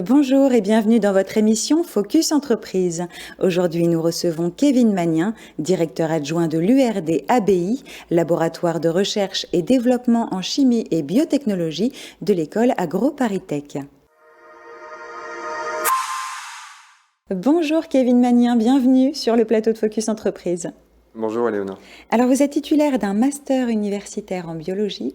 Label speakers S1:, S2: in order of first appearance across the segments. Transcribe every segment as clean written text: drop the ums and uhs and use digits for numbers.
S1: Bonjour et bienvenue dans votre émission Focus Entreprise. Aujourd'hui, nous recevons Kevin Magnin, directeur adjoint de l'URD ABI, laboratoire de recherche et développement en chimie et biotechnologie de l'école AgroParisTech. Bonjour Kevin Magnin, bienvenue sur le plateau de Focus Entreprise.
S2: Bonjour Éléonore.
S1: Alors vous êtes titulaire d'un master universitaire en biologie,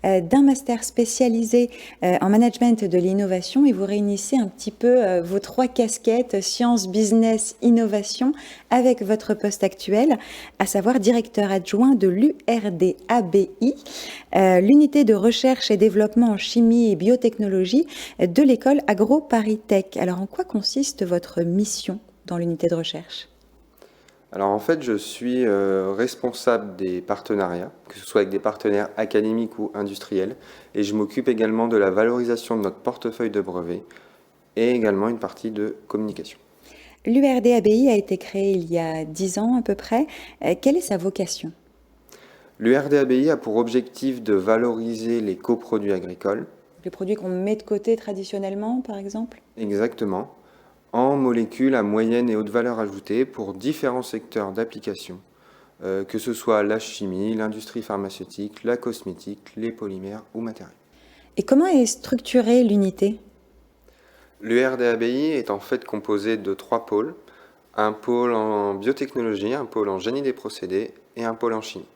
S1: d'un master spécialisé en management de l'innovation et vous réunissez un petit peu vos trois casquettes, sciences, business, innovation, avec votre poste actuel, à savoir directeur adjoint de l'URD ABI, l'unité de recherche et développement en chimie et biotechnologie de l'école AgroParisTech. Alors en quoi consiste votre mission dans l'unité de recherche ?
S2: Alors en fait, je suis responsable des partenariats, que ce soit avec des partenaires académiques ou industriels, et je m'occupe également de la valorisation de notre portefeuille de brevets et également une partie de communication.
S1: L'URD ABI a été créée il y a 10 ans à peu près. Quelle est sa vocation ?
S2: L'URD ABI a pour objectif de valoriser les coproduits agricoles.
S1: Les produits qu'on met de côté traditionnellement, par exemple ?
S2: Exactement. En molécules à moyenne et haute valeur ajoutée pour différents secteurs d'application, que ce soit la chimie, l'industrie pharmaceutique, la cosmétique, les polymères ou matériaux.
S1: Et comment est structurée l'unité ?
S2: L'URD ABI est en fait composé de 3 pôles, un pôle en biotechnologie, un pôle en génie des procédés et un pôle en chimie.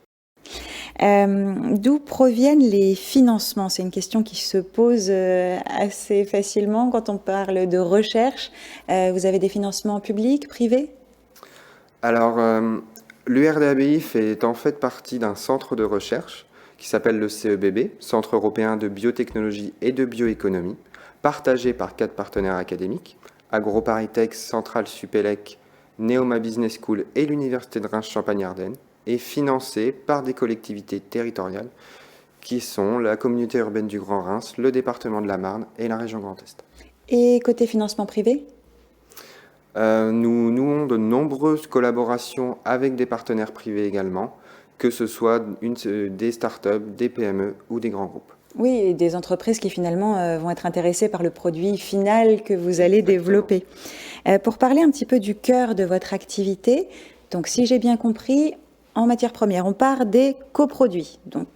S1: D'où proviennent les financements ? C'est une question qui se pose assez facilement quand on parle de recherche. Vous avez des financements publics, privés ?
S2: Alors, l'URD ABI fait en fait partie d'un centre de recherche qui s'appelle le CEBB, Centre européen de biotechnologie et de bioéconomie, partagé par 4 partenaires académiques, AgroParisTech, Centrale Supélec, Neoma Business School et l'Université de Reims-Champagne-Ardenne, et financé par des collectivités territoriales qui sont la communauté urbaine du Grand Reims, le département de la Marne et la région Grand Est.
S1: Et côté financement privé ?
S2: Nous nouons de nombreuses collaborations avec des partenaires privés également, que ce soit des startups, des PME ou des grands groupes.
S1: Oui, et des entreprises qui finalement vont être intéressées par le produit final que vous allez développer. Pour parler un petit peu du cœur de votre activité, donc si j'ai bien compris, en matière première, on part des coproduits, donc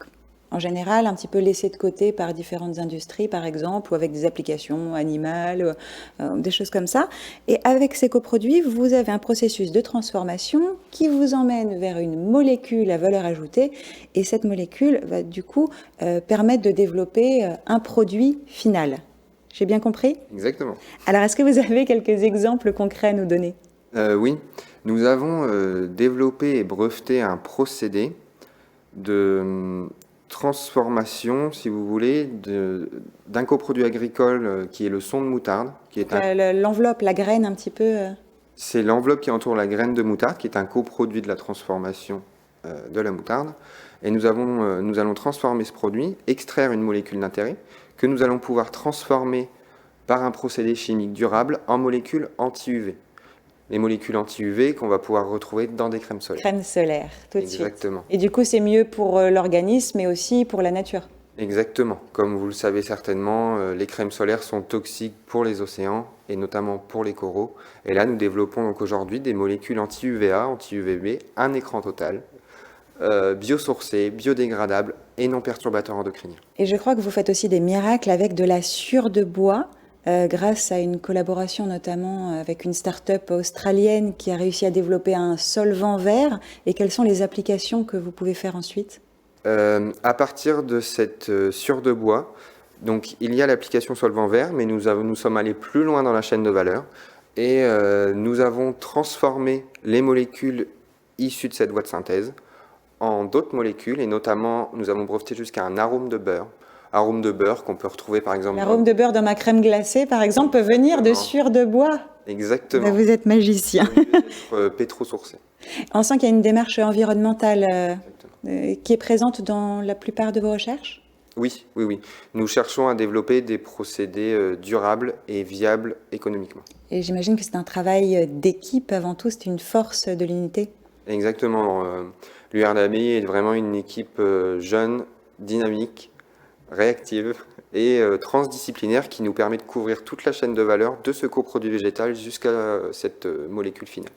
S1: en général un petit peu laissés de côté par différentes industries par exemple, ou avec des applications animales, des choses comme ça. Et avec ces coproduits, vous avez un processus de transformation qui vous emmène vers une molécule à valeur ajoutée, et cette molécule va du coup permettre de développer un produit final. J'ai bien compris ?
S2: Exactement.
S1: Alors, est-ce que vous avez quelques exemples concrets à nous donner ?
S2: Oui, nous avons développé et breveté un procédé de transformation, si vous voulez, d'un coproduit agricole qui est le son de moutarde.
S1: L'enveloppe, la graine un petit peu
S2: C'est l'enveloppe qui entoure la graine de moutarde, qui est un coproduit de la transformation de la moutarde. Et nous allons transformer ce produit, extraire une molécule d'intérêt, que nous allons pouvoir transformer par un procédé chimique durable en molécules anti-UV. Les molécules anti-UV qu'on va pouvoir retrouver dans des crèmes solaires.
S1: Crème solaire, tout de suite.
S2: Exactement.
S1: Et du coup, c'est mieux pour l'organisme, mais aussi pour la nature.
S2: Exactement. Comme vous le savez certainement, les crèmes solaires sont toxiques pour les océans et notamment pour les coraux. Et là, nous développons donc aujourd'hui des molécules anti-UVA, anti-UVB, un écran total, biosourcé, biodégradable et non perturbateur endocrinien.
S1: Et je crois que vous faites aussi des miracles avec de la sciure de bois, grâce à une collaboration notamment avec une start-up australienne qui a réussi à développer un solvant vert. Et quelles sont les applications que vous pouvez faire ensuite ?
S2: À partir de cette sciure de bois, donc il y a l'application solvant vert, mais nous sommes allés plus loin dans la chaîne de valeur et nous avons transformé les molécules issues de cette voie de synthèse en d'autres molécules, et notamment nous avons breveté jusqu'à un arôme de beurre. Arôme de beurre qu'on peut retrouver par exemple...
S1: L'arôme de beurre dans ma crème glacée, par exemple, peut venir de sciure de bois.
S2: Exactement.
S1: Ben, vous êtes magicien.
S2: Pétro-sourcé.
S1: On sent qu'il y a une démarche environnementale qui est présente dans la plupart de vos recherches ?
S2: Oui. Nous cherchons à développer des procédés durables et viables économiquement.
S1: Et j'imagine que c'est un travail d'équipe avant tout, c'est une force de l'unité ?
S2: Exactement. L'URD ABI est vraiment une équipe jeune, dynamique, réactive et transdisciplinaire qui nous permet de couvrir toute la chaîne de valeur de ce coproduit végétal jusqu'à cette molécule finale.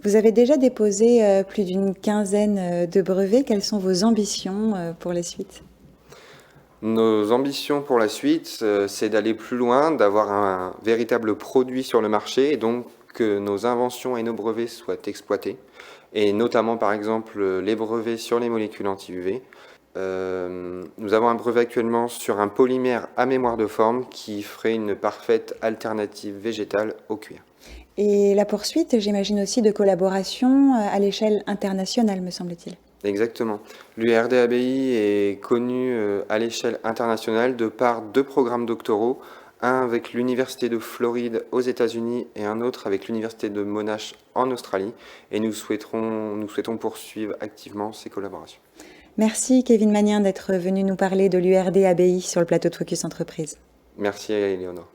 S1: Vous avez déjà déposé plus d'une quinzaine de brevets. Quelles sont vos ambitions pour la suite?
S2: Nos ambitions pour la suite, c'est d'aller plus loin, d'avoir un véritable produit sur le marché et donc que nos inventions et nos brevets soient exploités. Et notamment, par exemple, les brevets sur les molécules anti-UV. Nous avons un brevet actuellement sur un polymère à mémoire de forme qui ferait une parfaite alternative végétale au cuir.
S1: Et la poursuite, j'imagine aussi, de collaboration à l'échelle internationale, me semble-t-il.
S2: Exactement. L'URD-ABI est connu à l'échelle internationale de par 2 programmes doctoraux, un avec l'Université de Floride aux États-Unis et un autre avec l'Université de Monash en Australie. Et nous souhaitons poursuivre activement ces collaborations.
S1: Merci Kevin Magnien d'être venu nous parler de l'URD-ABI sur le plateau de Focus Entreprise.
S2: Merci à Éléonore.